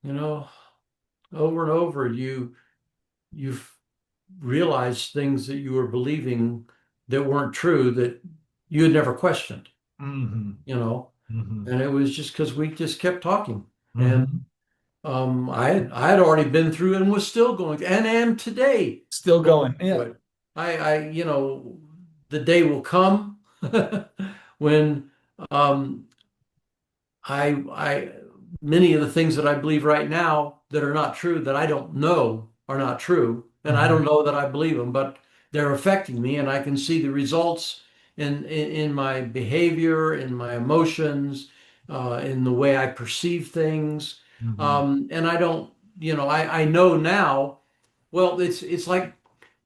you know, over and over, you've realized things that you were believing that weren't true that you had never questioned, Hmm. you know, Hmm. and it was just because we just kept talking. And Hmm. I had already been through and was still going and am today Still going going. through Yeah. it. The day will come when um, I many of the things that I believe right now that are not true, that I don't know are not true, and I don't Hmm. know that I believe them, but they're affecting me, and I can see the results in my behavior, in my emotions, in the way I perceive things, Hmm. and I don't, I know now. Well, it's like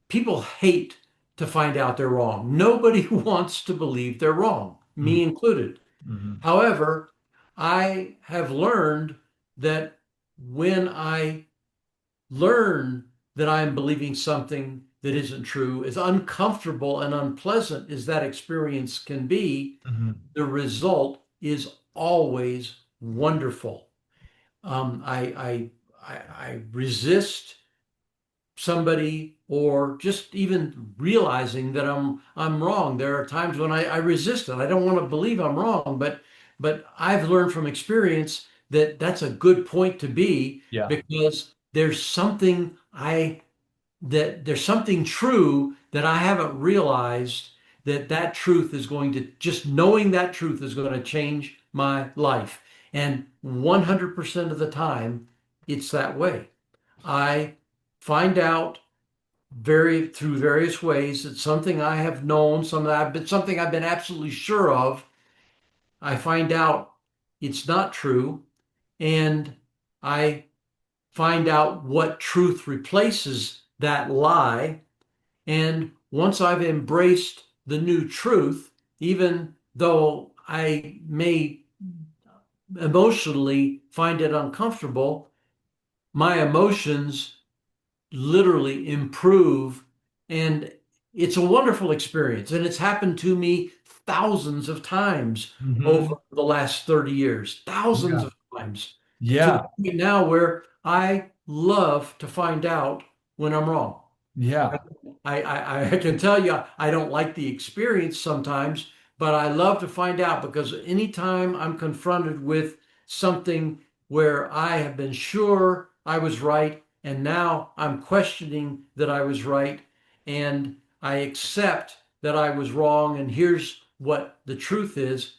people hate to find out they're wrong. Nobody wants to believe they're wrong, me included. Hmm. However, I have learned that when I learn that I am believing something that isn't true, as uncomfortable and unpleasant as that experience can be, Hmm. the result is always wonderful. I resist somebody or just even realizing that I'm wrong. There are times when I resist it. I don't want to believe I'm wrong, but I've learned from experience that that's a good point to be Yeah. because there's something true that I haven't realized that truth is going to just knowing that truth is going to change my life. And 100% of the time, it's that way. I find out through various ways that something I have known, something I've been absolutely sure of, I find out it's not true, and I find out what truth replaces that lie. And once I've embraced the new truth, even though I may emotionally find it uncomfortable, my emotions literally improve. And it's a wonderful experience. And it's happened to me thousands of times over Hmm. the last 30 years, thousands Yeah. of times to the Yeah. point now where I love to find out when I'm wrong. Yeah. I can tell you I don't like the experience sometimes, but I love to find out because anytime I'm confronted with something where I have been sure I was right and now I'm questioning that I was right and I accept that I was wrong and here's what the truth is,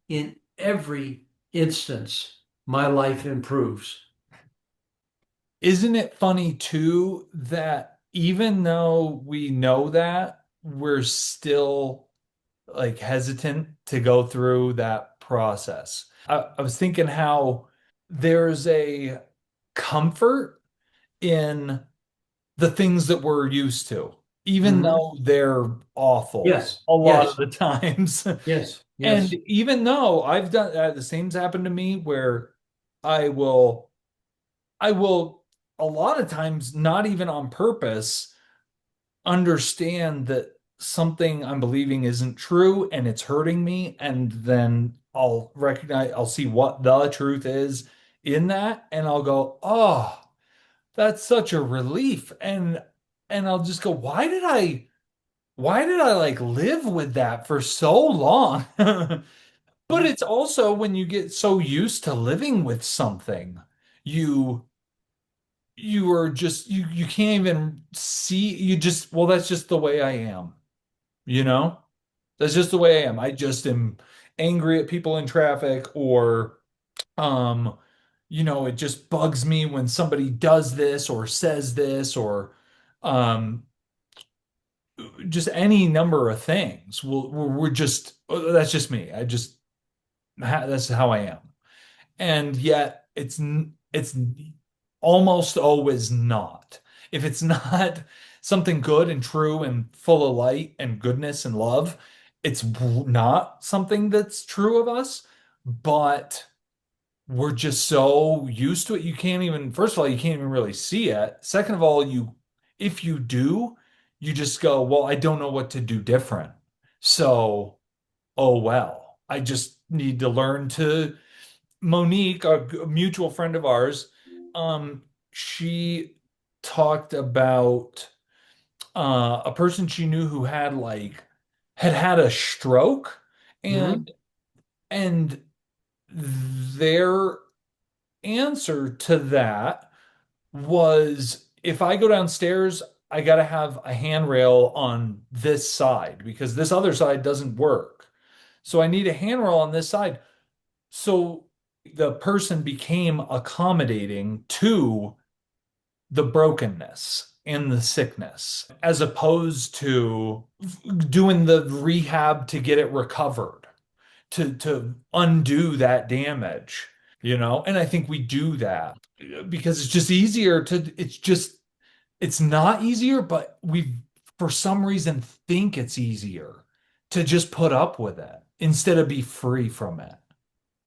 in every instance, my life improves. Isn't it funny too that even though we know that, we're still like hesitant to go through that process? I was thinking how there's a comfort in the things that we're used to, even Hmm. though they're awful Yes, a lot of yes, the times. yes, And yes. even though I've done the same's happened to me where I will, I will a lot of times, not even on purpose, understand that something I'm believing isn't true and it's hurting me. And then I'll see what the truth is in that. And I'll go, oh, that's such a relief. And I'll just go, why did I like live with that for so long? But it's also when you get so used to living with something, you you are just you can't even see you just well that's just the way I am, you know? That's just the way I am. I just am angry at people in traffic or um it just bugs me when somebody does this or says this or um just any number of things. We're just that's just me. That's how I am. And yet it's almost always not. If it's not something good and true and full of light and goodness and love, it's not something that's true of us, but we're just so used to it. You can't even, first of all, you can't even really see it. Second of all, if you do, you just go, well, I don't know what to do different. So, oh well, I just need to learn to Monique, a mutual friend of ours. Um, she talked about a person she knew who had had a stroke, Hmm. and and their answer to that was, if I go downstairs, I got to have a handrail on this side because this other side doesn't work. So I need a handrail on this side. So the person became accommodating to the brokenness and the sickness, as opposed to doing the rehab to get it recovered, to undo that damage, And I think we do that because it's just easier to, it's not easier, but we, for some reason, think it's easier to just put up with it instead of be free from it.